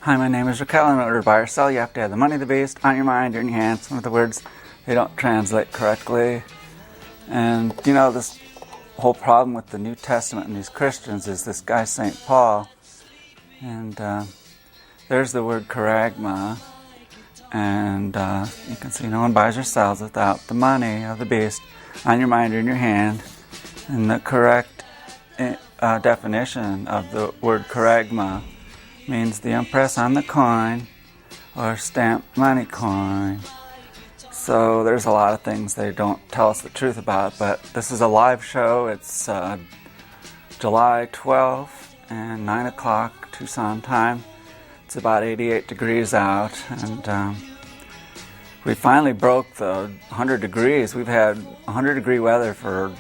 Hi, my name is Raquel. In order to buy or sell, you have to have the money, the beast, on your mind or in your hands. Some of the words, they don't translate correctly. And, this whole problem with the New Testament and these Christians is this guy, St. Paul. And there's the word charagma. And you can see no one buys or sells without the money of the beast on your mind or in your hand. And the correct definition of the word charagma means the impress on the coin or stamped money coin. So there's a lot of things they don't tell us the truth about, but this is a live show. It's July 12th and 9 o'clock Tucson time. It's about 88 degrees out, and we finally broke the 100 degrees. We've had 100 degree weather for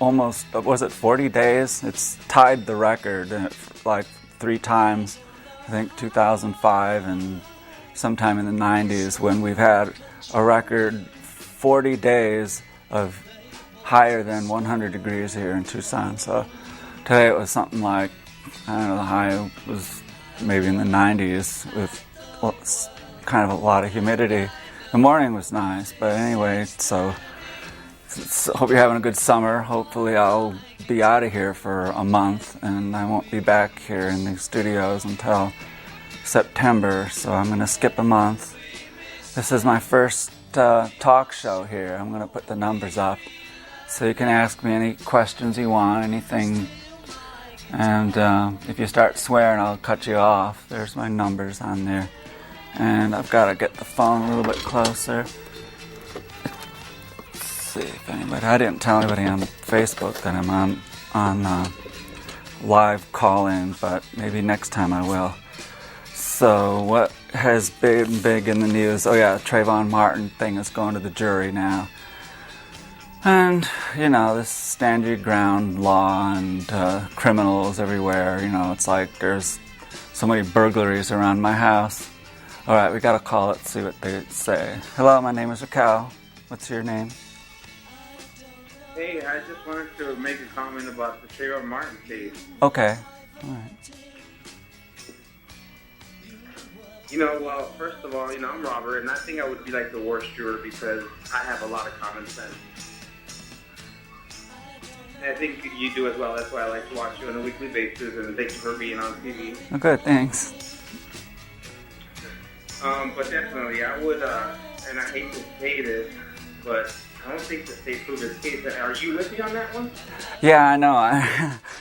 almost, 40 days? It's tied the record like 3 times. I think 2005 and sometime in the 90s when we've had a record 40 days of higher than 100 degrees here in Tucson. So today it was something like, I don't know, the high was maybe in the 90s with kind of a lot of humidity. The morning was nice, but anyway, so hope you're having a good summer. Hopefully I'll be out of here for a month, and I won't be back here in the studios until September, so I'm going to skip a month. This is my first talk show here. I'm going to put the numbers up so you can ask me any questions you want, anything, and if you start swearing I'll cut you off. There's my numbers on there, and I've got to get the phone a little bit closer. See if anybody, I didn't tell anybody on Facebook that I'm on live call-in, but maybe next time I will. So what has been big in the news? Oh yeah, Trayvon Martin thing is going to the jury now. And, this stand your ground law and criminals everywhere, it's like there's so many burglaries around my house. Alright, we gotta call it, see what they say. Hello, my name is Raquel. What's your name? Hey, I just wanted to make a comment about the Trayvon Martin case. Okay. All right. Well, first of all, I'm Robert, and I think I would be like the worst juror because I have a lot of common sense. And I think you do as well. That's why I like to watch you on a weekly basis, and thank you for being on TV. Oh, good, thanks. But definitely, I would, and I hate to say this, but I don't think the state proved its case. Are you with me on that one? Yeah, I know.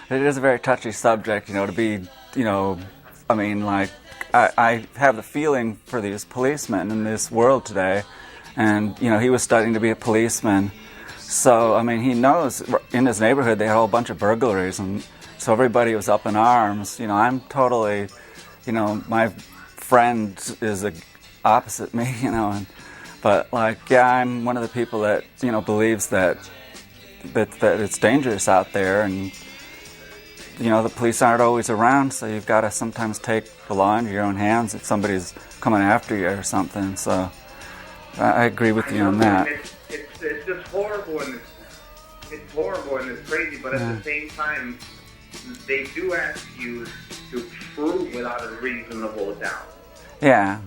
It is a very touchy subject, to be, I have the feeling for these policemen in this world today. And, he was studying to be a policeman. So, he knows in his neighborhood they had a whole bunch of burglaries. And so everybody was up in arms. I'm totally, my friend is opposite me, But I'm one of the people that believes that it's dangerous out there, and the police aren't always around, so you've got to sometimes take the law into your own hands if somebody's coming after you or something. So I agree with you on that. It's just horrible, and it's horrible and it's crazy, but at the same time, they do ask you to prove without a reasonable doubt. Yeah.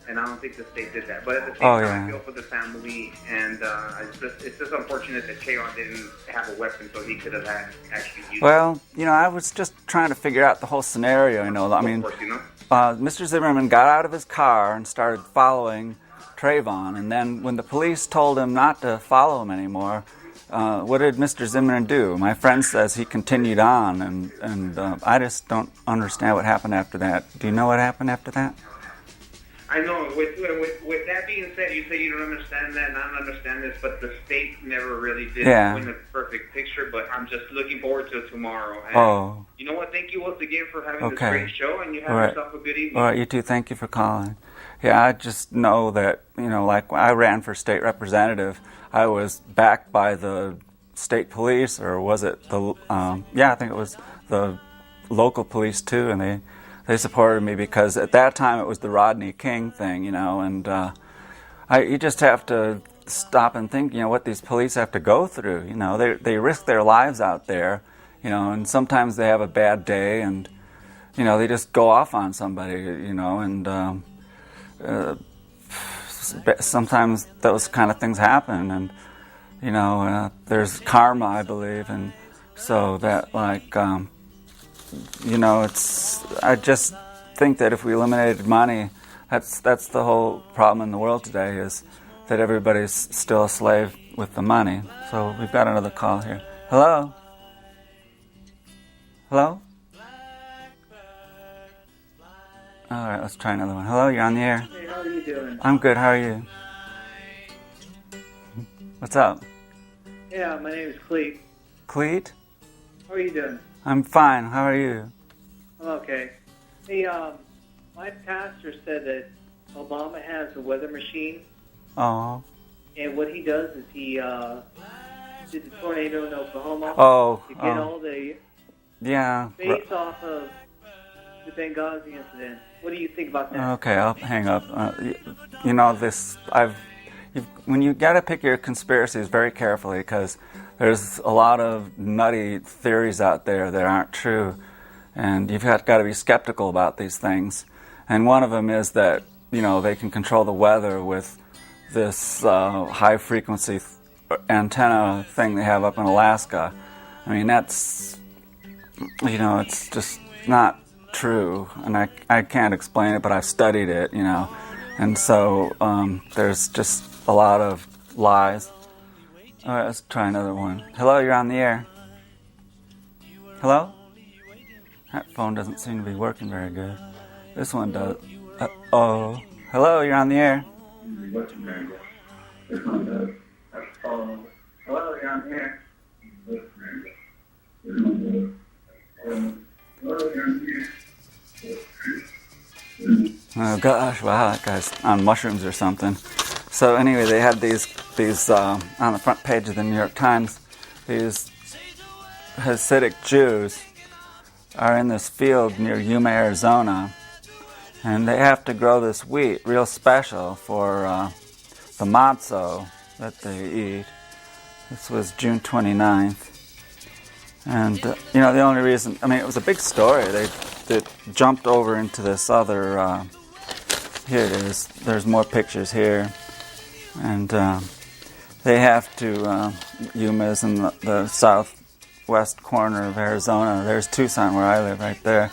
And I don't think the state did that. But at the same time, I feel for the family, and it's just unfortunate that Trayvon didn't have a weapon, so he could have actually used it. Well, I was just trying to figure out the whole scenario, Mr. Zimmerman got out of his car and started following Trayvon, and then when the police told him not to follow him anymore, what did Mr. Zimmerman do? My friend says he continued on, and I just don't understand what happened after that. Do you know what happened after that? I know. With that being said, you say you don't understand that, and I don't understand this, but the state never really did win the perfect picture, but I'm just looking forward to tomorrow. And you know what? Thank you once again for having this great show, and you have yourself a good evening. All right, you too. Thank you for calling. Yeah, I just know that, like when I ran for state representative, I was backed by the state police, or was it the, I think it was the local police too, and they supported me because at that time it was the Rodney King thing, and you just have to stop and think, what these police have to go through. They risk their lives out there, and sometimes they have a bad day, and they just go off on somebody, and sometimes those kind of things happen, and there's karma, I believe, and so that I just think that if we eliminated money, that's the whole problem in the world today, is that everybody's still a slave with the money. So we've got another call here. Hello? Hello? All right, let's try another one. Hello, you're on the air. Hey, how are you doing? I'm good, how are you? What's up? Yeah, my name is Cleet. Cleet? How are you doing? I'm fine, how are you? I'm okay. Hey, my pastor said that Obama has a weather machine. Oh. And what he does is he did the tornado in Oklahoma to get all the base off of the Benghazi incident. What do you think about that? Okay, I'll hang up. When you got to pick your conspiracies very carefully, because there's a lot of nutty theories out there that aren't true, and you've got to be skeptical about these things. And one of them is that they can control the weather with this high-frequency antenna thing they have up in Alaska. I mean, that's, it's just not true, and I can't explain it, but I've studied it, and so there's just a lot of lies. All right, let's try another one. Hello, you're on the air. Hello? That phone doesn't seem to be working very good. This one does. Hello, you're on the air. This one does. Hello, you're on the air. Oh gosh, wow, that guy's on mushrooms or something. So anyway, they had these on the front page of the New York Times. These Hasidic Jews are in this field near Yuma, Arizona, and they have to grow this wheat real special for the matzo that they eat. This was June 29th. And, the only reason, it was a big story. They jumped over into this other, here it is. There's more pictures here. And they have to, Yuma's in the southwest corner of Arizona. There's Tucson, where I live, right there.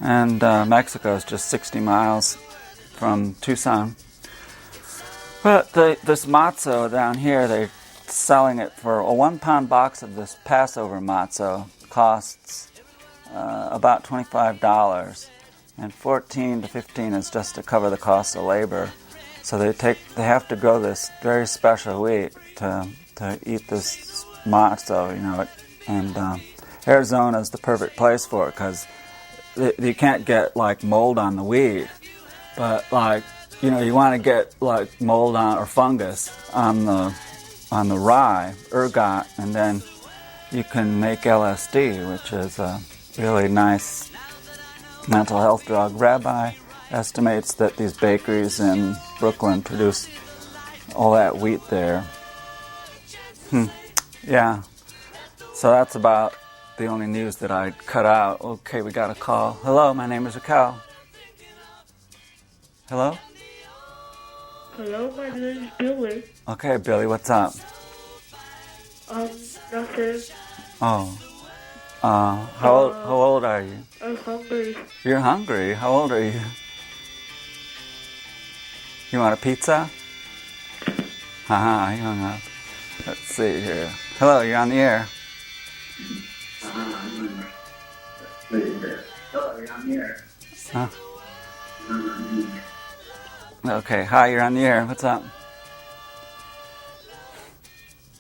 And Mexico is just 60 miles from Tucson. But this matzo down here, they're selling it for a 1-pound box of this Passover matzo costs about $25, and $14 to $15 is just to cover the cost of labor. So they have to grow this very special wheat to eat this matzo, and Arizona is the perfect place for it, because you can't get mold on the wheat, but you want to get mold on or fungus on the rye, ergot, and then you can make LSD, which is a really nice mental health drug. Rabbi estimates that these bakeries in Brooklyn produce all that wheat there. Yeah. So that's about the only news that I cut out. Okay, we got a call. Hello, my name is Raquel. Hello? Hello, my name is Billy. Okay, Billy, what's up? Nothing. Oh. How old are you? I'm hungry. You're hungry? How old are you? You want a pizza? Haha, he hung up. Let's see here. Hello, you're on the air. Hello, you're on the air. Huh? Okay, hi, you're on the air. What's up?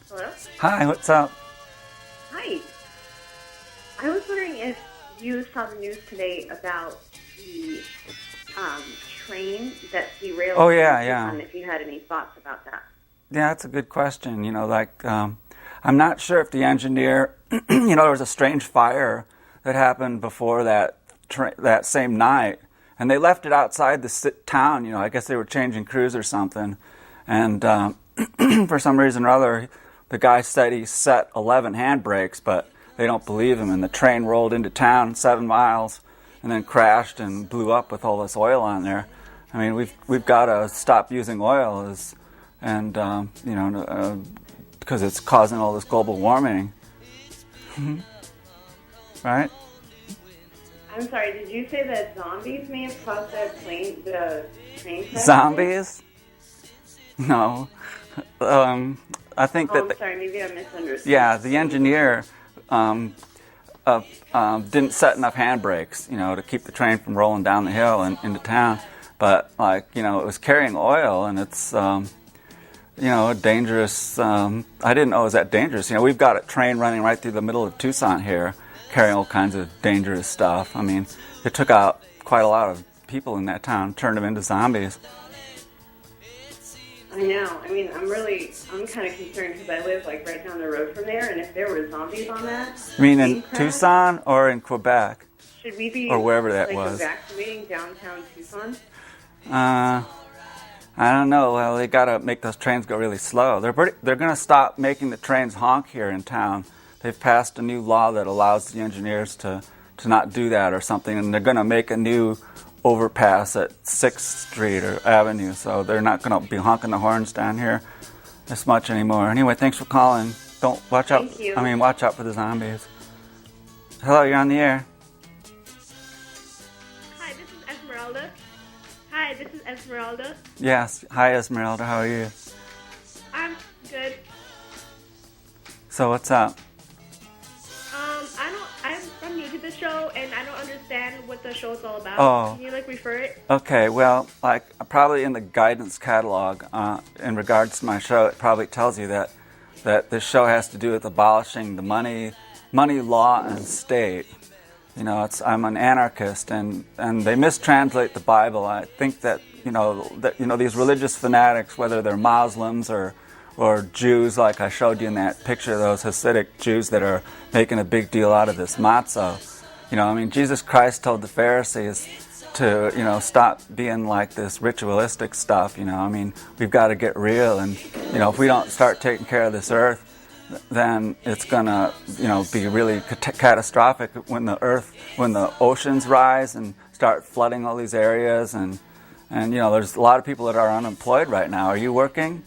Hello? Hi, what's up? Hi. I was wondering if you saw the news today about the train that derailed. Oh, yeah. And if you had any thoughts about that. Yeah, that's a good question. I'm not sure if the engineer, there was a strange fire that happened before that same night, and they left it outside the town. I guess they were changing crews or something, and for some reason or other, the guy said he set 11 handbrakes, but they don't believe him, and the train rolled into town 7 miles, and then crashed and blew up with all this oil on there. I mean, we've got to stop using oil, because it's causing all this global warming. Right? I'm sorry, did you say that zombies may have caused the train crash? Zombies? No. I think I'm sorry, maybe I misunderstood. Yeah, the engineer didn't set enough handbrakes, to keep the train from rolling down the hill and into town. But, it was carrying oil, and it's, dangerous. I didn't know it was that dangerous. We've got a train running right through the middle of Tucson here, carrying all kinds of dangerous stuff. I mean, it took out quite a lot of people in that town, turned them into zombies. I know. I mean, I'm kind of concerned because I live right down the road from there, and if there were zombies on that... You mean in Tucson or in Quebec? Should we be, or wherever that was. evacuating downtown Tucson? I don't know. Well, they got to make those trains go really slow. They're going to stop making the trains honk here in town. They've passed a new law that allows the engineers to not do that or something, and they're going to make a new overpass at 6th Street or Avenue, so they're not going to be honking the horns down here as much anymore. Anyway, thanks for calling. Watch out. Thank you. Watch out for the zombies. Hello, you're on the air. Hi, this is Esmeralda. Hi, this is Esmeralda. Yes. Hi, Esmeralda. How are you? I'm good. So what's up? I'm new to the show, and I don't understand what the show's all about. Oh. Can you refer it? Okay, well, probably in the guidance catalog, in regards to my show, it probably tells you that this show has to do with abolishing the money law and state. I'm an anarchist, and they mistranslate the Bible. I think that these religious fanatics, whether they're Muslims or Jews, like I showed you in that picture, those Hasidic Jews that are making a big deal out of this matzah. Jesus Christ told the Pharisees to, stop being like this ritualistic stuff. We've got to get real, and, if we don't start taking care of this earth, then it's going to, be really catastrophic when the oceans rise and start flooding all these areas, and there's a lot of people that are unemployed right now. Are you working?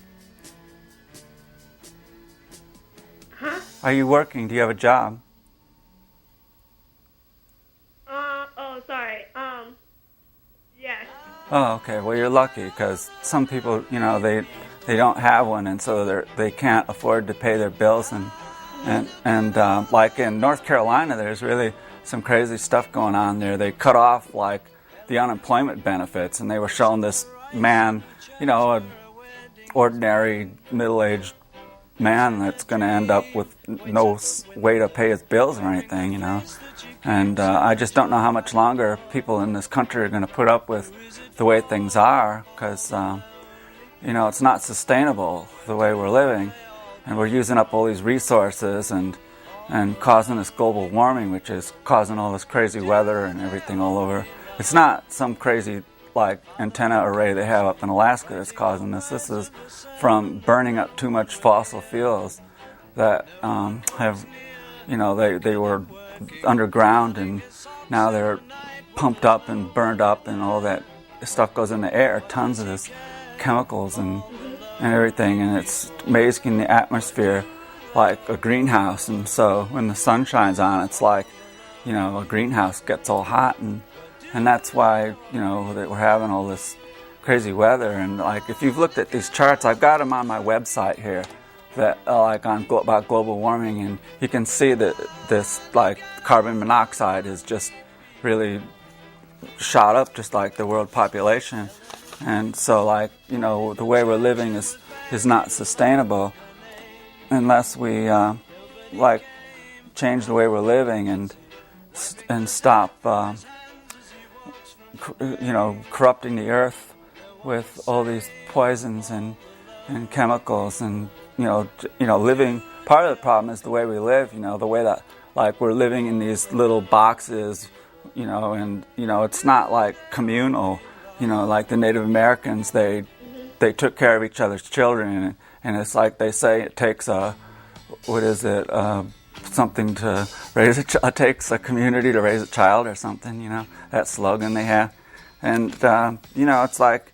Huh? Are you working? Do you have a job? Sorry. Yes. Oh, okay. Well, you're lucky, because some people, they don't have one, and so they can't afford to pay their bills, and like in North Carolina, there's really some crazy stuff going on there. They cut off the unemployment benefits, and they were showing this man, an ordinary middle-aged man that's going to end up with no way to pay his bills or anything, And I just don't know how much longer people in this country are going to put up with the way things are, because, it's not sustainable the way we're living. And we're using up all these resources and causing this global warming, which is causing all this crazy weather and everything all over. It's not some crazy antenna array they have up in Alaska that's causing this. This is from burning up too much fossil fuels that they were underground, and now they're pumped up and burned up, and all that stuff goes in the air, tons of this chemicals and everything, and it's making the atmosphere like a greenhouse. And so when the sun shines on it, it's like, a greenhouse gets all hot, and that's why, that we're having all this crazy weather. And if you've looked at these charts, I've got them on my website here, that about global warming, and you can see that this carbon monoxide is just really shot up, just like the world population. And so the way we're living is not sustainable unless we change the way we're living and stop corrupting the earth with all these poisons and chemicals, and living. Part of the problem is the way we live. The way that we're living in these little boxes. And it's not communal. Like the Native Americans, they took care of each other's children, and it's like they say it takes something to raise it takes a community to raise a child or something, you know, that slogan they have. And, you know, it's like,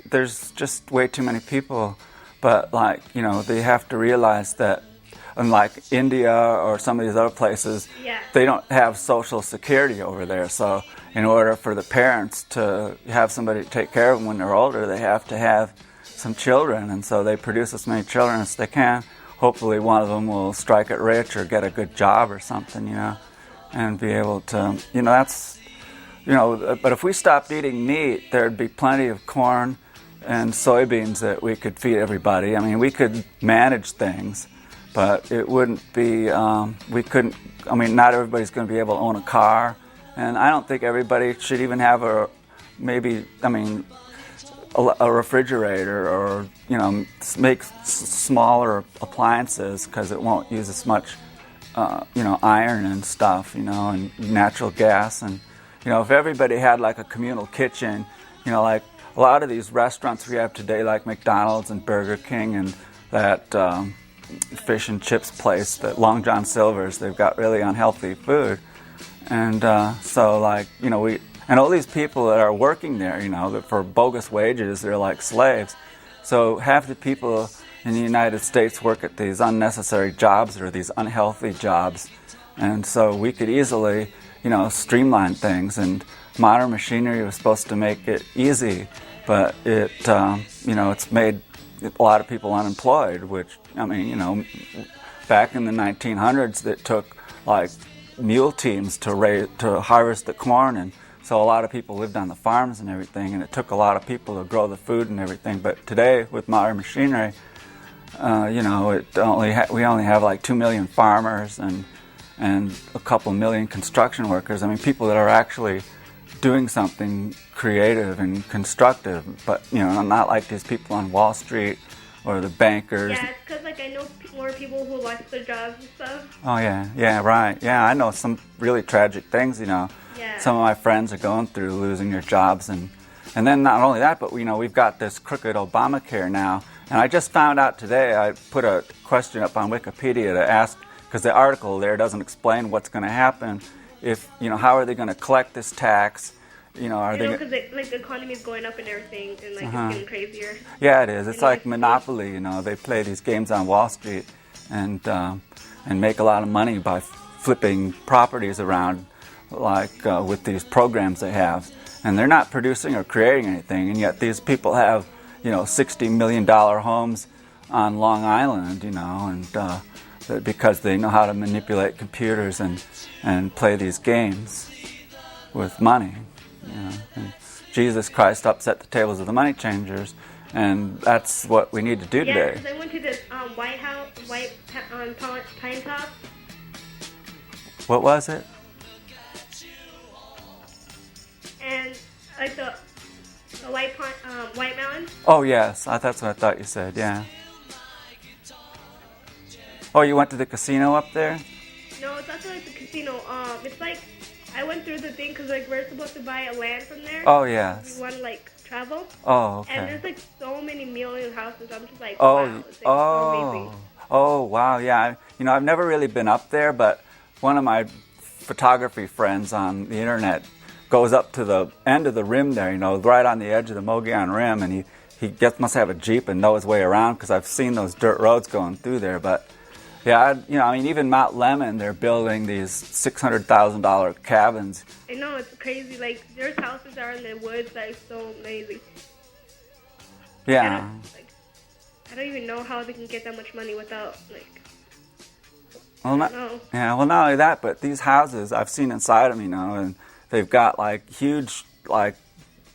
there's just way too many people, but like, you know, they have to realize that unlike India or some of these other places, they don't have social security over there. So in order for the parents to have somebody to take care of them when they're older, they have to have some children, and so they produce as many children as they can. Hopefully one of them will strike it rich or get a good job or something, you know, and be able to, you know, that's, you know, but if we stopped eating meat, there'd be plenty of corn and soybeans that we could feed everybody. I mean, we could manage things, but it wouldn't be, we couldn't, I mean, not everybody's going to be able to own a car, and I don't think everybody should even have a refrigerator, or, you know, make smaller appliances because it won't use as much, you know, iron and stuff, you know, and natural gas. And, you know, if everybody had like a communal kitchen, you know, like a lot of these restaurants we have today, like McDonald's and Burger King and that fish and chips place, that Long John Silver's, they've got really unhealthy food. And so, like, you know, and all these people that are working there, you know, that for bogus wages, they're like slaves. So half the people in the United States work at these unnecessary jobs or these unhealthy jobs. And so we could easily, you know, streamline things. And modern machinery was supposed to make it easy, but it, you know, it's made a lot of people unemployed, which, I mean, you know, back in the 1900s, it took like mule teams to harvest the corn, and so a lot of people lived on the farms and everything, and it took a lot of people to grow the food and everything. But today, with modern machinery, you know, we only have like 2 million farmers and a couple million construction workers. I mean, people that are actually doing something creative and constructive, but, you know, not like these people on Wall Street or the bankers. Yeah, it's because, like, I know more people who lost their jobs and stuff. Oh, yeah, right. Yeah, I know some really tragic things, you know. Yeah. Some of my friends are going through losing their jobs, and then not only that, but, you know, we've got this crooked Obamacare now. And I just found out today, I put a question up on Wikipedia to ask, because the article there doesn't explain what's going to happen if, you know, how are they going to collect this tax? You know, are they? Because like the economy is going up and everything, and like it's getting crazier. Yeah, it is. It's like Monopoly. You know, they play these games on Wall Street and make a lot of money by flipping properties around, like with these programs they have. And they're not producing or creating anything, and yet these people have, you know, $60 million homes on Long Island. You know, and because they know how to manipulate computers and play these games with money. You know, and Jesus Christ upset the tables of the money changers, and that's what we need to do today. Yeah, because I went to this White Pine Top. What was it? And like the White Mountain. Oh yes, that's what I thought you said. Yeah. Oh, you went to the casino up there? No, it's not like the casino. It's like I went through the thing because like we're supposed to buy a land from there. Oh yes. We want to like travel. Oh okay. And there's like so many million houses. I'm just like, wow. It's like so amazing. Oh wow, yeah. You know, I've never really been up there, but one of my photography friends on the internet goes up to the end of the rim there. You know, right on the edge of the Mogollon Rim, and he must have a Jeep and know his way around because I've seen those dirt roads going through there, but. Yeah, you know, I mean, even Mount Lemmon, they're building these $600,000 cabins. I know, it's crazy. Like, there's houses that are in the woods that are so amazing. Yeah. I don't even know how they can get that much money without, like, well, not only that, but these houses, I've seen inside them, you know, and they've got, like, huge, like,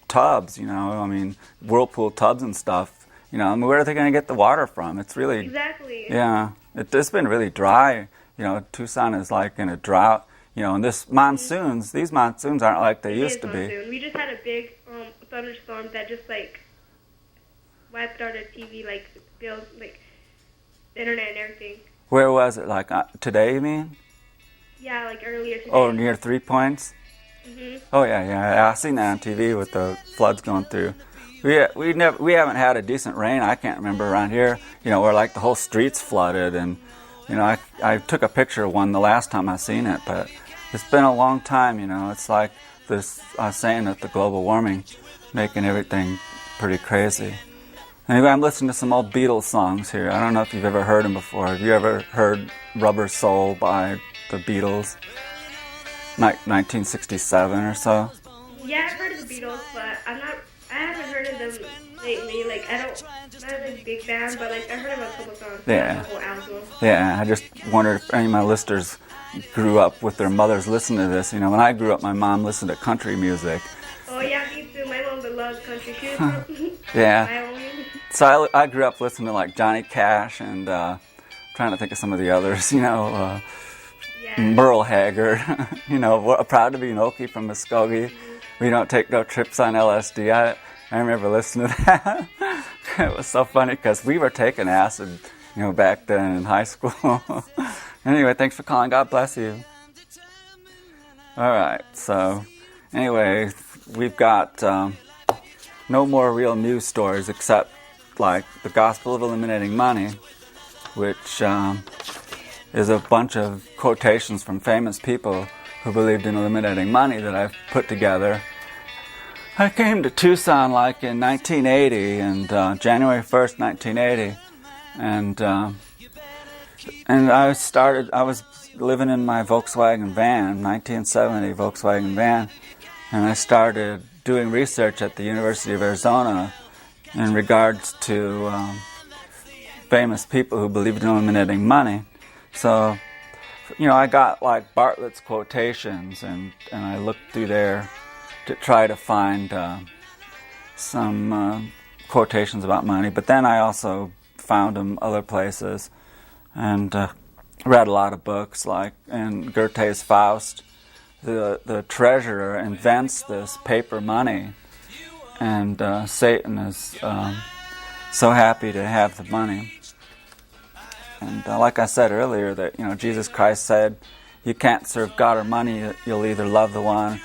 tubs, you know, I mean, whirlpool tubs and stuff. You know, I mean, where are they going to get the water from? It's really... Exactly. Yeah. It's been really dry. You know, Tucson is like in a drought. You know, and these monsoons aren't like they used to be. We just had a big thunderstorm that just like wiped out our TV, like bills, like the internet and everything. Where was it? Like today, you mean? Yeah, like earlier today. Oh, near 3 Points? Mhm. Oh yeah. I've seen that on TV with the floods going through. We haven't had a decent rain. I can't remember around here. You know, where like the whole streets flooded, and I took a picture of one the last time I seen it, but it's been a long time, It's like this, I was saying that the global warming making everything pretty crazy. Anyway, I'm listening to some old Beatles songs here. I don't know if you've ever heard them before. Have you ever heard Rubber Soul by the Beatles? 1967 or so? Yeah, I've heard of the Beatles, but I haven't heard of them lately. Like, not a big fan, but like I heard of a couple songs. Yeah. The whole album. Yeah, I just wondered if any of my listeners grew up with their mothers listening to this. When I grew up, my mom listened to country music. Oh yeah, me too. My mom loves country too. Yeah. So I grew up listening to like Johnny Cash and trying to think of some of the others. Merle Haggard. Proud to be an Okie from Muskogee. We don't take no trips on LSD. I remember listening to that. It was so funny because we were taking acid, back then in high school. Anyway, thanks for calling. God bless you. All right. So, anyway, we've got no more real news stories except like the Gospel of Eliminating Money, which is a bunch of quotations from famous people who believed in eliminating money that I've put together. I came to Tucson like in 1980, and January 1st, 1980, and I was living in my Volkswagen van, 1970 Volkswagen van, and I started doing research at the University of Arizona in regards to famous people who believed in eliminating money. So, I got like Bartlett's quotations, and I looked through there to try to find some quotations about money. But then I also found them other places and read a lot of books, like in Goethe's Faust, the treasurer invents this paper money, and Satan is so happy to have the money. And like I said earlier, that Jesus Christ said, you can't serve God or money. You'll either love the one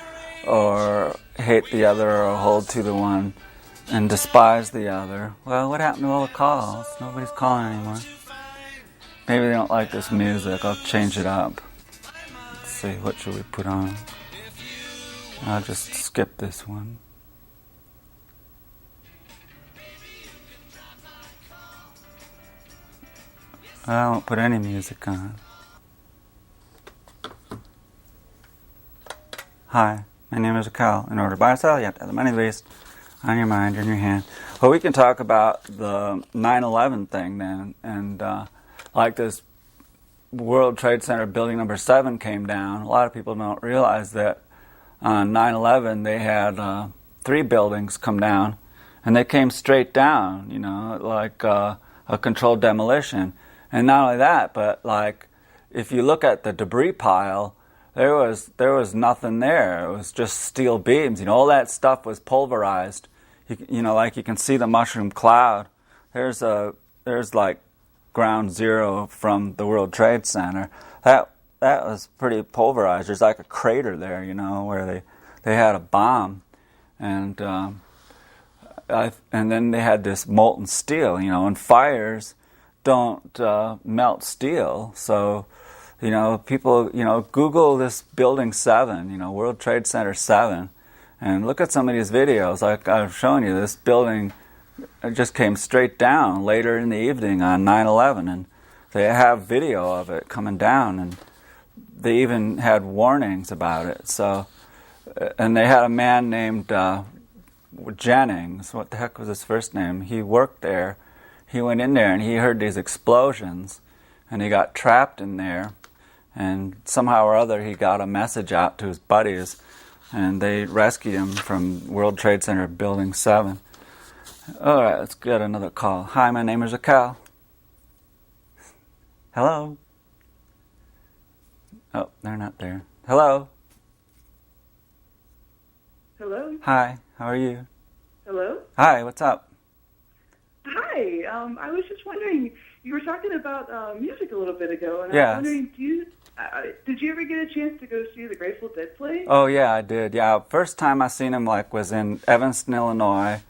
or hate the other, or hold to the one and despise the other. Well, what happened to all the calls? Nobody's calling anymore. Maybe they don't like this music. I'll change it up. Let's see, what should we put on? I'll just skip this one. I won't put any music on. Hi, my name is Cal. In order to buy or sell, you have to have the money of the beast on your mind or in your hand. Well, we can talk about the 9/11 thing then. And like this World Trade Center building number 7 came down. A lot of people don't realize that on 9/11 they had 3 buildings come down, and they came straight down, like a controlled demolition. And not only that, but like if you look at the debris pile, there was nothing there. It was just steel beams. All that stuff was pulverized. Like you can see the mushroom cloud. There's like ground zero from the World Trade Center. That was pretty pulverized. There's like a crater there, where they had a bomb, and then they had this molten steel, and fires don't melt steel. So, people, Google this building 7, World Trade Center 7, and look at some of these videos. Like I've shown you, this building just came straight down later in the evening on 9/11, and they have video of it coming down, and they even had warnings about it. So, and they had a man named Jennings. What the heck was his first name? He worked there. He went in there and he heard these explosions, and he got trapped in there, and somehow or other he got a message out to his buddies, and they rescued him from World Trade Center Building 7. All right, let's get another call. Hi, my name is Cal. Hello? Oh, they're not there. Hello? Hello? Hi, how are you? Hello? Hi, what's up? Hi, I was just wondering, you were talking about music a little bit ago, and Yes. I was wondering, did you ever get a chance to go see the Grateful Dead play? Oh, yeah, I did. Yeah, first time I seen him was in Evanston, Illinois,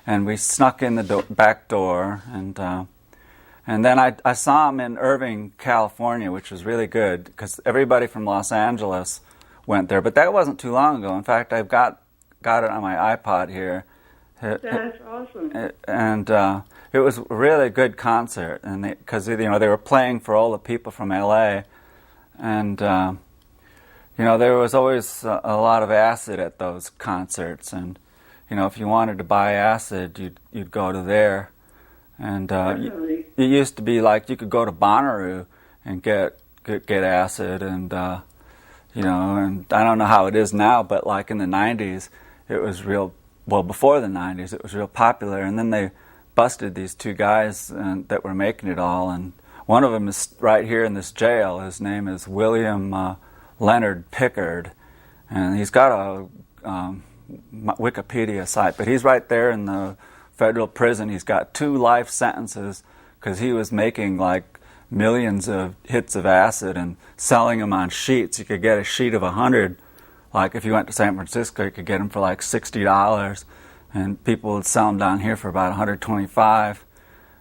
and we snuck in the back door, and And then I saw him in Irvine, California, which was really good because everybody from Los Angeles went there. But that wasn't too long ago. In fact, I've got it on my iPod here. That's awesome. And it was a really good concert, and because they were playing for all the people from LA, and there was always a lot of acid at those concerts, and if you wanted to buy acid, you'd go to there. And it used to be like you could go to Bonnaroo and get acid, and and I don't know how it is now, but like in the 90s, it was real. Well, before the 90s, it was real popular, and then they busted these two guys that were making it all, and one of them is right here in this jail. His name is William Leonard Pickard, and he's got a Wikipedia site, but he's right there in the federal prison. He's got 2 life sentences because he was making like millions of hits of acid and selling them on sheets. You could get a sheet of 100. Like if you went to San Francisco, you could get them for like $60, and people would sell them down here for about $125.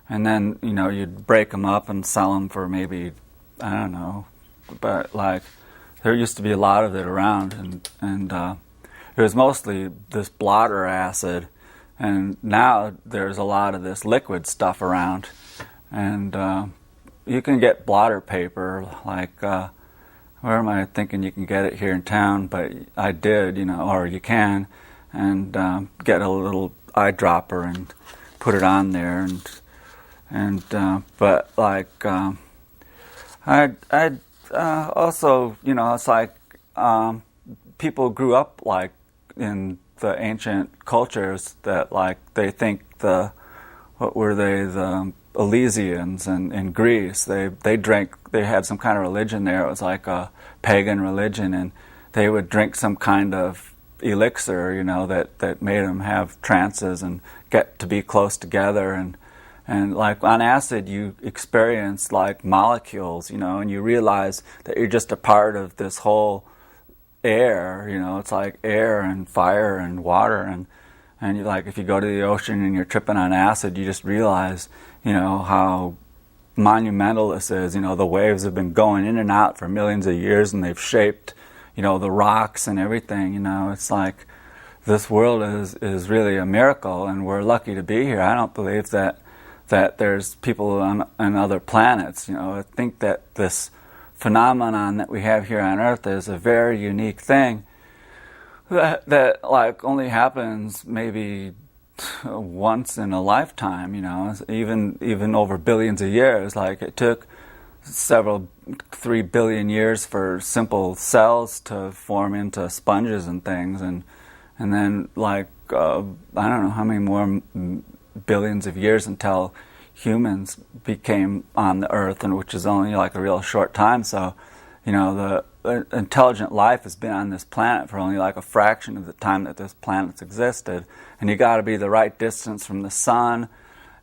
And then you'd break them up and sell them for maybe, I don't know, but like there used to be a lot of it around, and it was mostly this blotter acid. And now there's a lot of this liquid stuff around, and you can get blotter paper, like where am I thinking you can get it here in town, but I did, or you can, and get a little eyedropper and put it on there, but like I also, it's like people grew up like in the ancient cultures that like they think the Elysians in Greece, they had some kind of religion there. It was like a pagan religion, and they would drink some kind of elixir, that made them have trances and get to be close together, and like on acid you experience like molecules, and you realize that you're just a part of this whole air, it's like air and fire and water, and you like if you go to the ocean and you're tripping on acid, you just realize, how monumental this is. The waves have been going in and out for millions of years, and they've shaped, the rocks and everything. It's like this world is really a miracle, and we're lucky to be here. I don't believe that there's people on other planets. I think that this phenomenon that we have here on Earth is a very unique thing that like only happens maybe once in a lifetime, even over billions of years. Like it took 3 billion years for simple cells to form into sponges and things, and then like I don't know how many more billions of years until humans became on the Earth, and which is only like a real short time. So, the intelligent life has been on this planet for only like a fraction of the time that this planet's existed, and you got to be the right distance from the sun.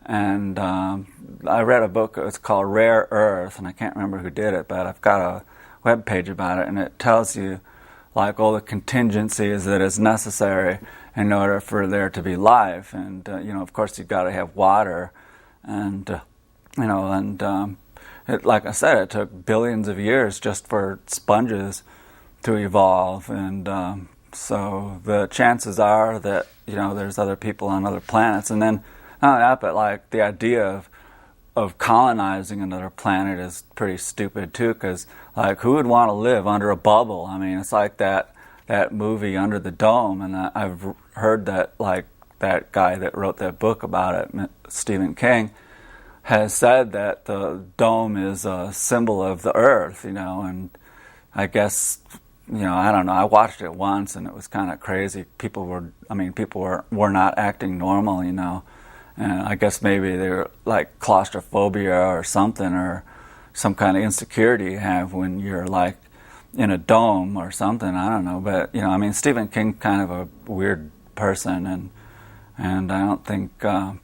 And I read a book. It's called Rare Earth, and I can't remember who did it, but I've got a web page about it, and it tells you like all the contingencies that is necessary in order for there to be life. And of course you've got to have water, and like I said, it took billions of years just for sponges to evolve, and so the chances are that there's other people on other planets. And then not only that, but like the idea of colonizing another planet is pretty stupid too, because like who would want to live under a bubble? I mean, it's like that movie Under the Dome, and I've heard that like that guy that wrote that book about it, Stephen King, has said that the dome is a symbol of the Earth, and I guess, I don't know, I watched it once and it was kind of crazy. People were not acting normal, and I guess maybe they were like claustrophobia or something, or some kind of insecurity you have when you're like in a dome or something, I don't know. But, Stephen King kind of a weird person, and I don't think, some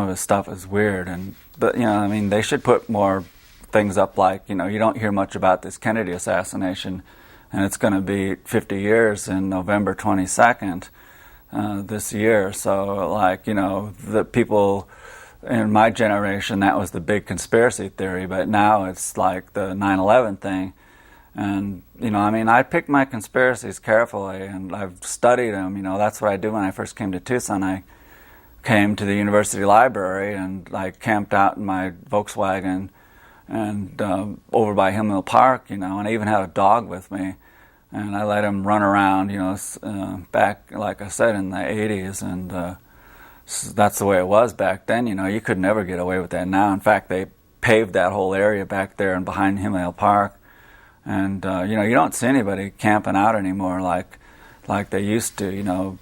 of his stuff is weird. But they should put more things up, like, you don't hear much about this Kennedy assassination, and it's going to be 50 years in November 22nd this year. So, like, the people in my generation, that was the big conspiracy theory, but now it's like the 9/11 thing. And, I pick my conspiracies carefully, and I've studied them. That's what I did when I first came to Tucson. I came to the university library, and I camped out in my Volkswagen and over by Himmel Park, and I even had a dog with me. And I let him run around, back, like I said, in the 80s, and that's the way it was back then. You could never get away with that now. In fact, they paved that whole area back there and behind Himmel Park. And, you don't see anybody camping out anymore like they used to,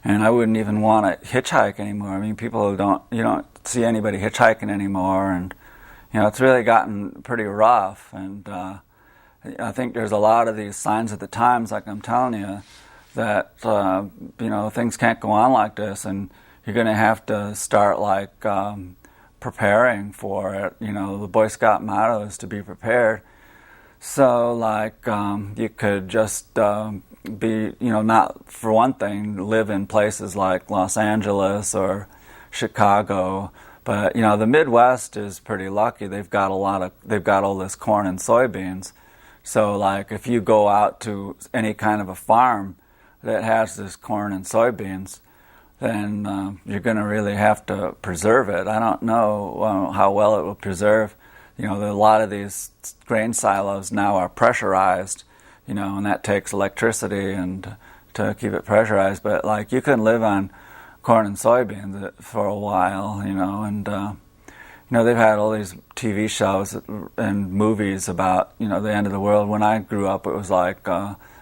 and I wouldn't even want to hitchhike anymore. You don't see anybody hitchhiking anymore, and, it's really gotten pretty rough. And I think there's a lot of these signs of the times, like I'm telling you, that, things can't go on like this, and you're going to have to start, preparing for it. The Boy Scout motto is to be prepared. So, you could just be, not, for one thing, live in places like Los Angeles or Chicago, but, the Midwest is pretty lucky. They've got all this corn and soybeans. So, if you go out to any kind of a farm that has this corn and soybeans, then you're going to really have to preserve it. I don't know how well it will preserve. A lot of these grain silos now are pressurized, and that takes electricity and to keep it pressurized. But you can live on corn and soybeans for a while, and they've had all these TV shows and movies about the end of the world. When I grew up, it was like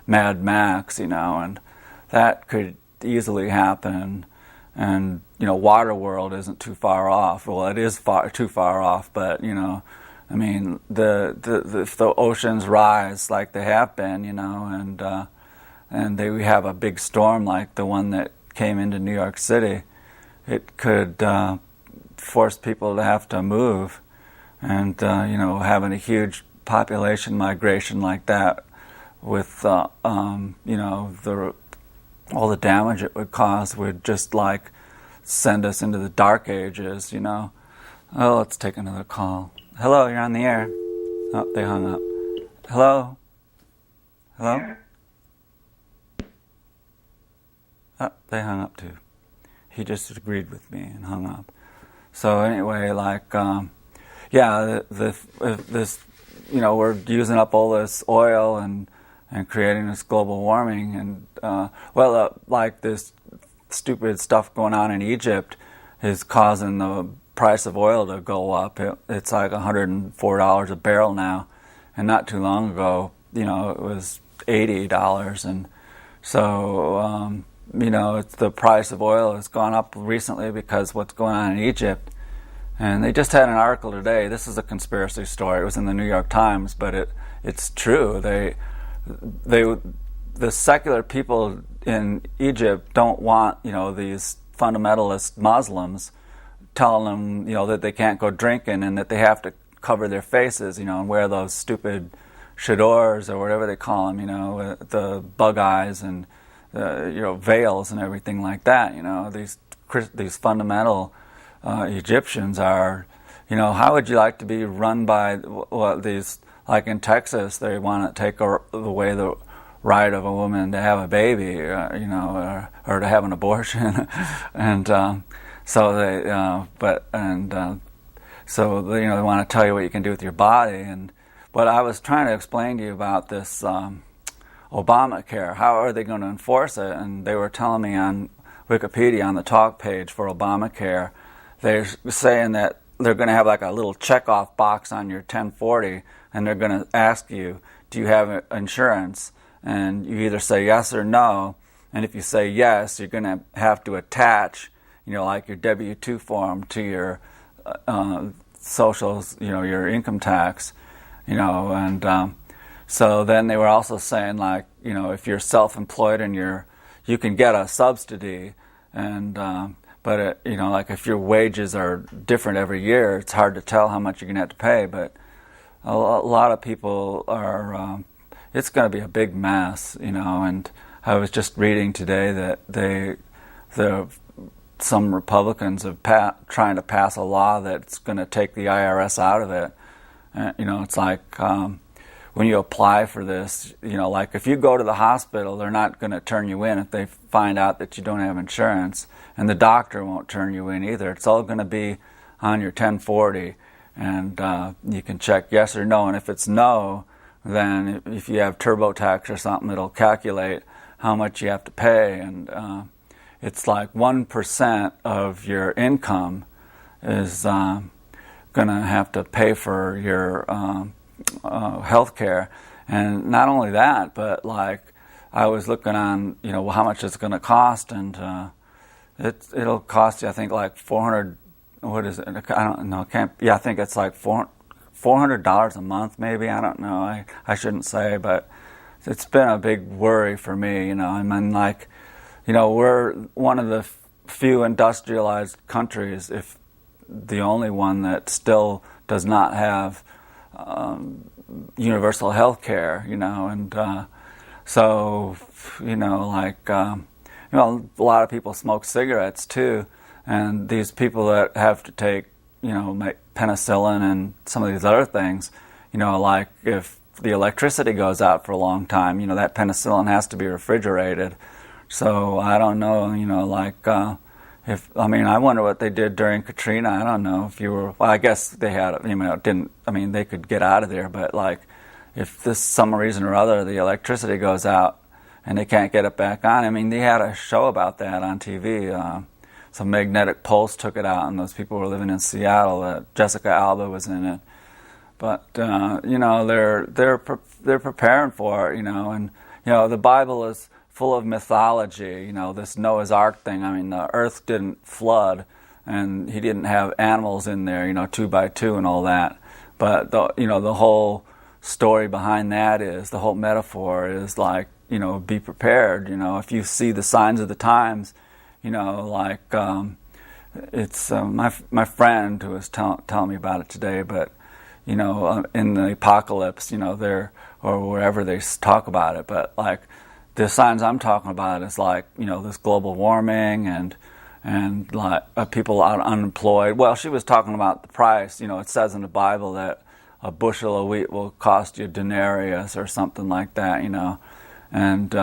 Mad Max, and that could easily happen. And Waterworld isn't too far off. Well, it is too far off, but if the oceans rise like they have been, and we have a big storm like the one that came into New York City, it could force people to have to move, and having a huge population migration like that, with all the damage it would cause, would just send us into the dark ages. Oh, let's take another call. Hello, you're on the air. Oh, they hung up. Hello? Hello? Oh, they hung up too. He just agreed with me and hung up. So anyway, this, we're using up all this oil and creating this global warming, and this stupid stuff going on in Egypt is causing the price of oil to go up. It's like $104 a barrel now, and not too long ago, it was $80, and so it's the price of oil has gone up recently because what's going on in Egypt. And they just had an article today. This is a conspiracy story. It was in the New York Times, but it's true. The secular people in Egypt don't want these fundamentalist Muslims telling them that they can't go drinking and that they have to cover their faces and wear those stupid chadors or whatever they call them, the bug eyes and veils and everything like that. These fundamental Egyptians are, how would you like to be run by these? Like in Texas, they want to take away the right of a woman to have a baby, or to have an abortion, and so they want to tell you what you can do with your body. But I was trying to explain to you about this Obamacare. How are they going to enforce it? And they were telling me on Wikipedia, on the talk page for Obamacare, they're saying that they're going to have a little check-off box on your 1040, and they're going to ask you, do you have insurance? And you either say yes or no, and if you say yes, you're going to have to attach, your W-2 form to your socials, your income tax, and so then they were also saying, if you're self-employed and you can get a subsidy, and but if your wages are different every year, it's hard to tell how much you're going to have to pay. But a lot of people are. It's going to be a big mess, And I was just reading today that the some Republicans have trying to pass a law that's going to take the IRS out of it. It's like when you apply for this, like if you go to the hospital, they're not going to turn you in if they find out that you don't have insurance, and the doctor won't turn you in either. It's all going to be on your 1040, and you can check yes or no, and if it's no, then if you have TurboTax or something, it'll calculate how much you have to pay, and it's like 1% of your income is going to have to pay for your health care. And not only that, but like I was looking on, how much it's going to cost, and it'll cost you, I think, like $400. What is it? I don't know. I think it's like $400 a month, maybe. I don't know. I shouldn't say, but it's been a big worry for me. I mean, like, we're one of the few industrialized countries, if the only one, that still does not have universal health care, and so, like, a lot of people smoke cigarettes too, and these people that have to take, penicillin and some of these other things, like if the electricity goes out for a long time, that penicillin has to be refrigerated. So I don't know, like, I wonder what they did during Katrina. I don't know if you were, well, I guess they had, they could get out of there, but like, if this some reason or other the electricity goes out and they can't get it back on, they had a show about that on TV. Some magnetic pulse took it out, and those people were living in Seattle. Jessica Alba was in it. But, they're preparing for it, and, the Bible is full of mythology, this Noah's Ark thing. The earth didn't flood, and he didn't have animals in there, 2 by 2 and all that. But, the whole story behind that is, the whole metaphor is like, be prepared, if you see the signs of the times, like, it's my friend who was telling me about it today, but, in the apocalypse, there, or wherever they talk about it, but like, the signs I'm talking about is like, this global warming and like people out unemployed. Well, she was talking about the price. It says in the Bible that a bushel of wheat will cost you denarius or something like that, and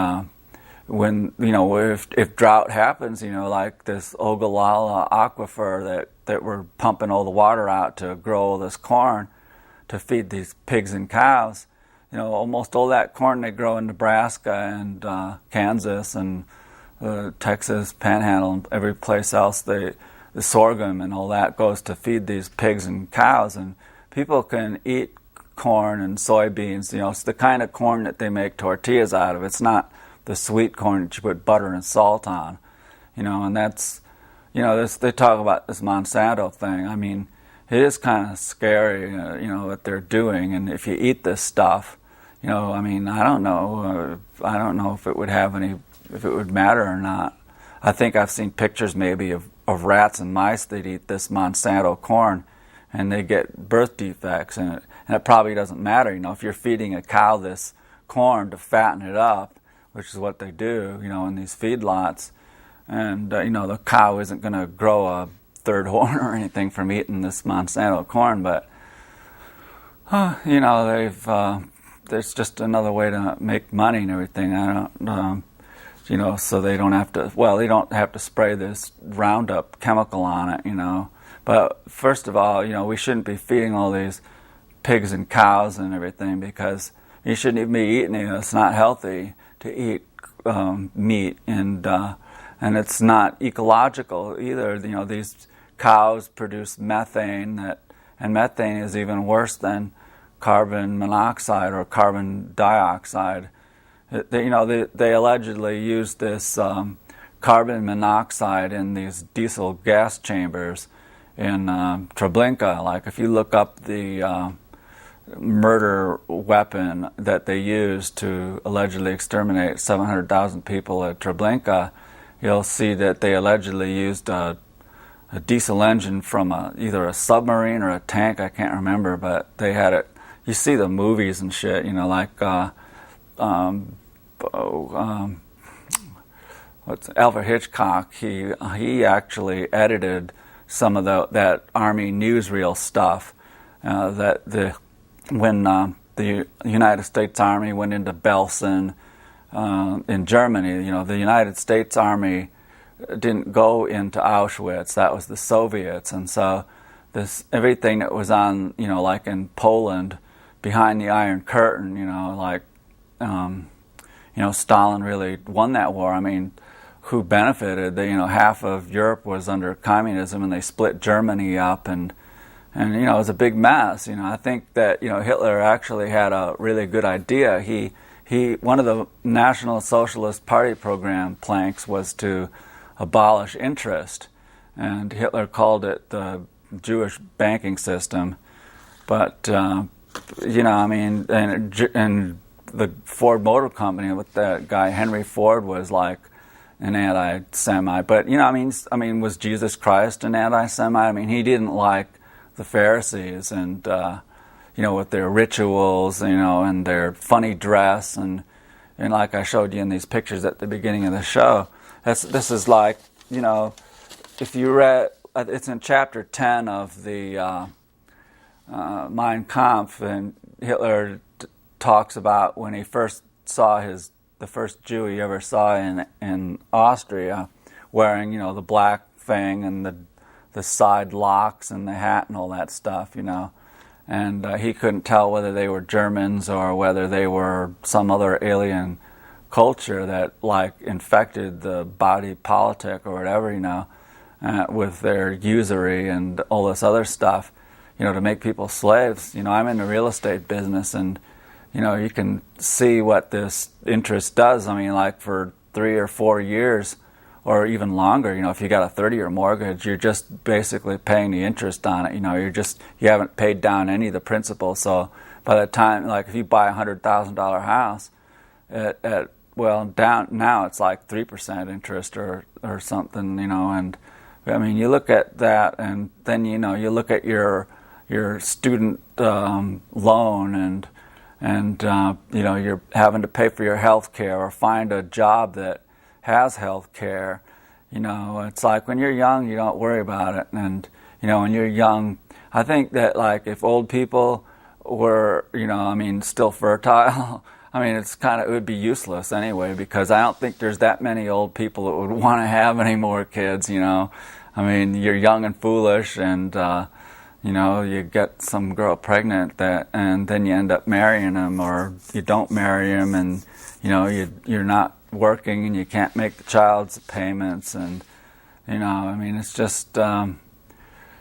when, if drought happens, like this Ogallala aquifer that we're pumping all the water out to grow all this corn to feed these pigs and cows, almost all that corn they grow in Nebraska and Kansas and Texas Panhandle and every place else, the sorghum and all that goes to feed these pigs and cows, and people can eat corn and soybeans. It's the kind of corn that they make tortillas out of. It's not the sweet corn that you put butter and salt on, and that's, they talk about this Monsanto thing. It is kind of scary, what they're doing, and if you eat this stuff, I don't know if it would if it would matter or not. I think I've seen pictures maybe of rats and mice that eat this Monsanto corn, and they get birth defects, and it probably doesn't matter, if you're feeding a cow this corn to fatten it up, which is what they do, in these feedlots, and, the cow isn't going to grow a third horn or anything from eating this Monsanto corn, but, there's just another way to make money and everything. So they don't have to spray this Roundup chemical on it, But first of all, we shouldn't be feeding all these pigs and cows and everything, because you shouldn't even be eating it. It's not healthy to eat meat, and it's not ecological either. These cows produce methane, and methane is even worse than carbon monoxide or carbon dioxide. They allegedly use this carbon monoxide in these diesel gas chambers in Treblinka. Like, if you look up the murder weapon that they used to allegedly exterminate 700,000 people at Treblinka, you'll see that they allegedly used a diesel engine from either a submarine or a tank, I can't remember, but they had it. You see the movies and shit, like, Alfred Hitchcock, he actually edited some of that Army newsreel stuff. When the United States Army went into Belsen in Germany, the United States Army didn't go into Auschwitz. That was the Soviets, and so everything that was on, like in Poland, behind the Iron Curtain, Stalin really won that war. I mean, who benefited? Half of Europe was under communism, and they split Germany up, and it was a big mess. I think that Hitler actually had a really good idea. He one of the National Socialist Party program planks was to abolish interest, and Hitler called it the Jewish banking system. But and the Ford Motor Company with that guy Henry Ford was like an anti-Semite. But was Jesus Christ an anti-Semite? I mean, he didn't like the Pharisees and with their rituals, and their funny dress, and like I showed you in these pictures at the beginning of the show. This is like, if you read, it's in chapter 10 of the Mein Kampf, and Hitler talks about when he first saw the first Jew he ever saw in Austria, wearing, the black thing and the side locks and the hat and all that stuff, and he couldn't tell whether they were Germans or whether they were some other alien culture that infected the body politic or whatever, with their usury and all this other stuff, to make people slaves. I'm in the real estate business, and you can see what this interest does. I mean, like for 3 or 4 years or even longer, if you got a 30-year mortgage, you're just basically paying the interest on it. You haven't paid down any of the principal. So by the time, if you buy a $100,000 house down now it's like 3% interest or something, and I mean, you look at that, and then you look at your student loan, and you're having to pay for your health care or find a job that has health care. It's like when you're young, you don't worry about it, and when you're young, I think that if old people were still fertile, I mean, it would be useless anyway, because I don't think there's that many old people that would want to have any more kids. I mean, you're young and foolish, and you get some girl pregnant and then you end up marrying them, or you don't marry them, and you're not working and you can't make the child's payments, and I mean, it's just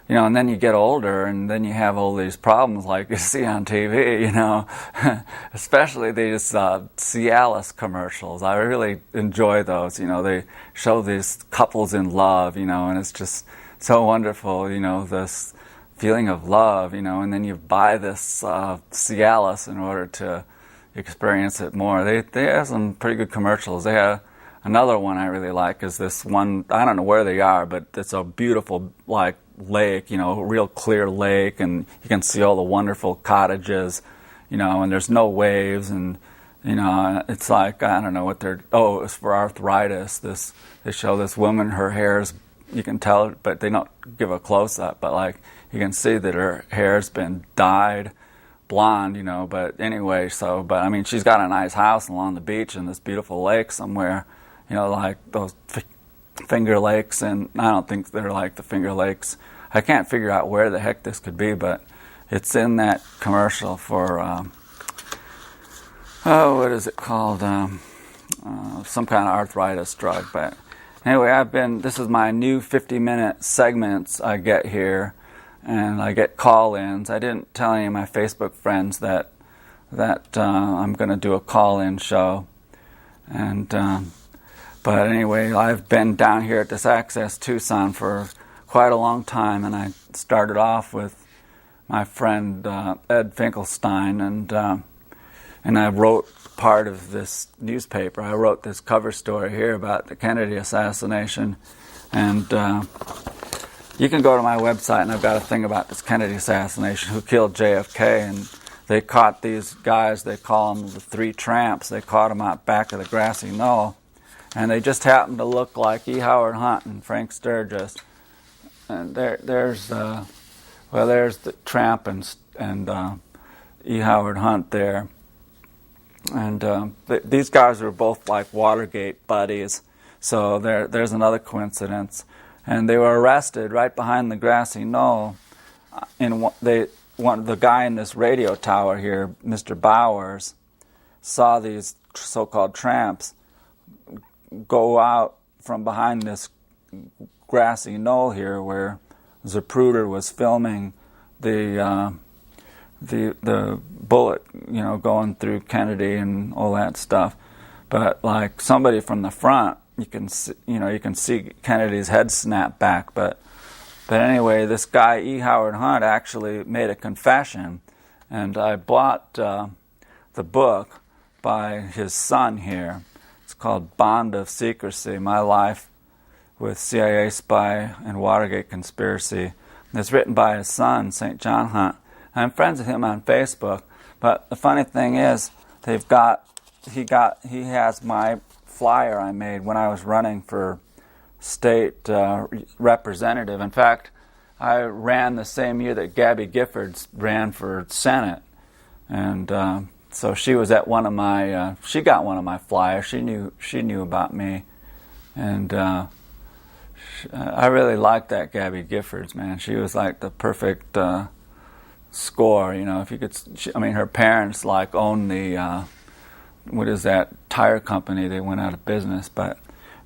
and then you get older, and then you have all these problems like you see on TV, especially these Cialis commercials. I really enjoy those. They show these couples in love, and it's just so wonderful, this feeling of love, and then you buy this Cialis in order to experience it more. They have some pretty good commercials. They have another one I really like is this one, I don't know where they are, but it's a beautiful lake, a real clear lake, and you can see all the wonderful cottages, and there's no waves, and it's like, I don't know what it's for arthritis. They show this woman, her hair's, you can tell, but they don't give a close-up, but you can see that her hair's been dyed blonde, but anyway, but I mean, she's got a nice house along the beach in this beautiful lake somewhere, like those Finger Lakes, and I don't think they're like the Finger Lakes. I can't figure out where the heck this could be, but it's in that commercial for, what is it called? Some kind of arthritis drug. But anyway, this is my new 50-minute segments I get here, and I get call-ins. I didn't tell any of my Facebook friends that I'm going to do a call-in show, and but anyway, I've been down here at this Access Tucson for quite a long time, and I started off with my friend Ed Finkelstein, and I wrote part of this newspaper. I wrote this cover story here about the Kennedy assassination, and you can go to my website, and I've got a thing about this Kennedy assassination, who killed JFK, and they caught these guys, they call them the Three Tramps. They caught them out back of the grassy knoll, and they just happen to look like E. Howard Hunt and Frank Sturgis. And there's the Tramp and E. Howard Hunt there. And these guys were both like Watergate buddies, so there's another coincidence. And they were arrested right behind the grassy knoll. The guy in this radio tower here, Mr. Bowers, saw these so-called tramps go out from behind this grassy knoll here, where Zapruder was filming the bullet, going through Kennedy and all that stuff. But like somebody from the front, you can see Kennedy's head snap back. But anyway, this guy E. Howard Hunt actually made a confession, and I bought the book by his son here. It's called Bond of Secrecy: My Life with CIA Spy and Watergate Conspiracy. And it's written by his son, St. John Hunt. I'm friends with him on Facebook, but the funny thing is, he has my flyer I made when I was running for state representative. In fact, I ran the same year that Gabby Giffords ran for Senate, and so she was at one of my. She got one of my flyers. She knew about me, and I really liked that Gabby Giffords, man. She was like the perfect score. If you could. Her parents own the what is that tire company? They went out of business, but.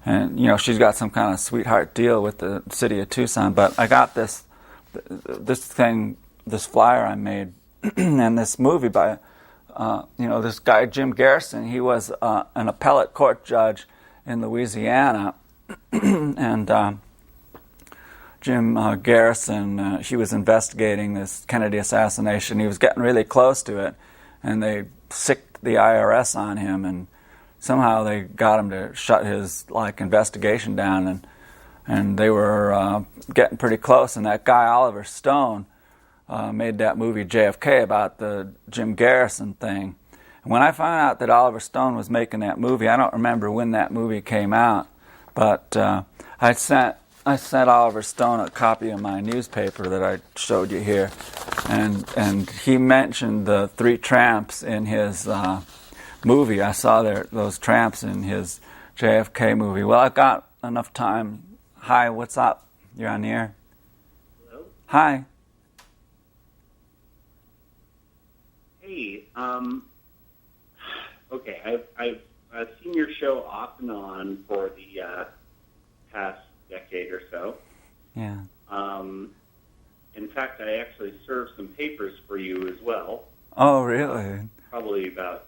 And she's got some kind of sweetheart deal with the city of Tucson. But I got this flyer I made, and this movie by, this guy Jim Garrison. He was an appellate court judge in Louisiana, and Jim Garrison. He was investigating this Kennedy assassination. He was getting really close to it, and they sicked the IRS on him, and somehow they got him to shut his investigation down, and they were getting pretty close. And that guy Oliver Stone made that movie JFK about the Jim Garrison thing. And when I found out that Oliver Stone was making that movie, I don't remember when that movie came out, but I sent Oliver Stone a copy of my newspaper that I showed you here, and he mentioned the three tramps in his movie. I saw those tramps in his JFK movie. Well, I've got enough time. Hi, what's up? You're on the air. Hello? Hi. Hey, okay, I've seen your show off and on for the past decade or so. Yeah. In fact, I actually served some papers for you as well. Oh, really? Probably about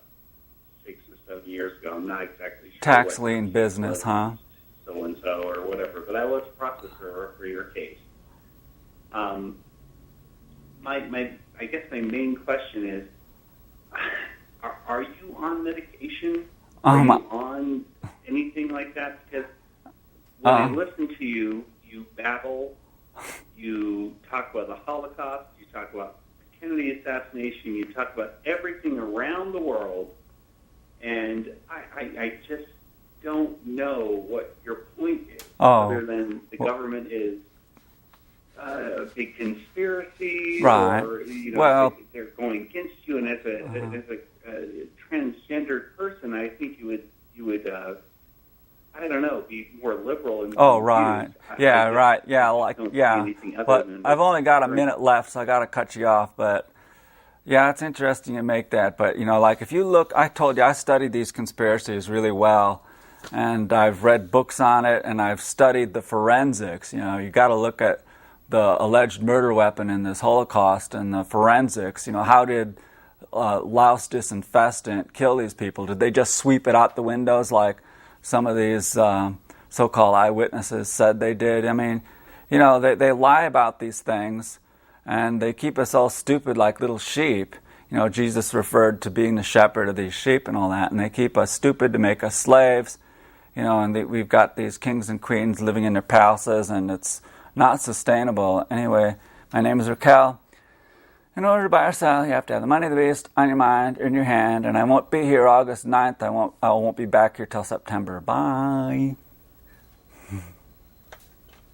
6 or 7 years ago. I'm not exactly sure. Tax lien business, huh? So-and-so or whatever, but I was a processor for your case. I guess my main question is, are you on medication? Are you on anything like that? Because when I listen to you, you babble, you talk about the Holocaust, you talk about the Kennedy assassination, you talk about everything around the world, and I just don't know what your point is, other than the government is a big conspiracy, right? Or they're going against you. And as a transgendered person, I think you would I don't know, be more liberal. Right. Yeah, right. Yeah, But I've only got a minute left, so I got to cut you off. But yeah, it's interesting you make that. But if you look, I told you I studied these conspiracies really well. And I've read books on it, and I've studied the forensics. You got to look at the alleged murder weapon in this Holocaust and the forensics. How did louse disinfestant kill these people? Did they just sweep it out the windows like some of these so-called eyewitnesses said they did? They lie about these things, and they keep us all stupid like little sheep. Jesus referred to being the shepherd of these sheep and all that, and they keep us stupid to make us slaves. And we've got these kings and queens living in their palaces, and it's not sustainable. Anyway, my name is Raquel, In order to buy or sell, you have to have the money of the beast on your mind, in your hand, and I won't be here August 9th. I won't be back here till September. Bye.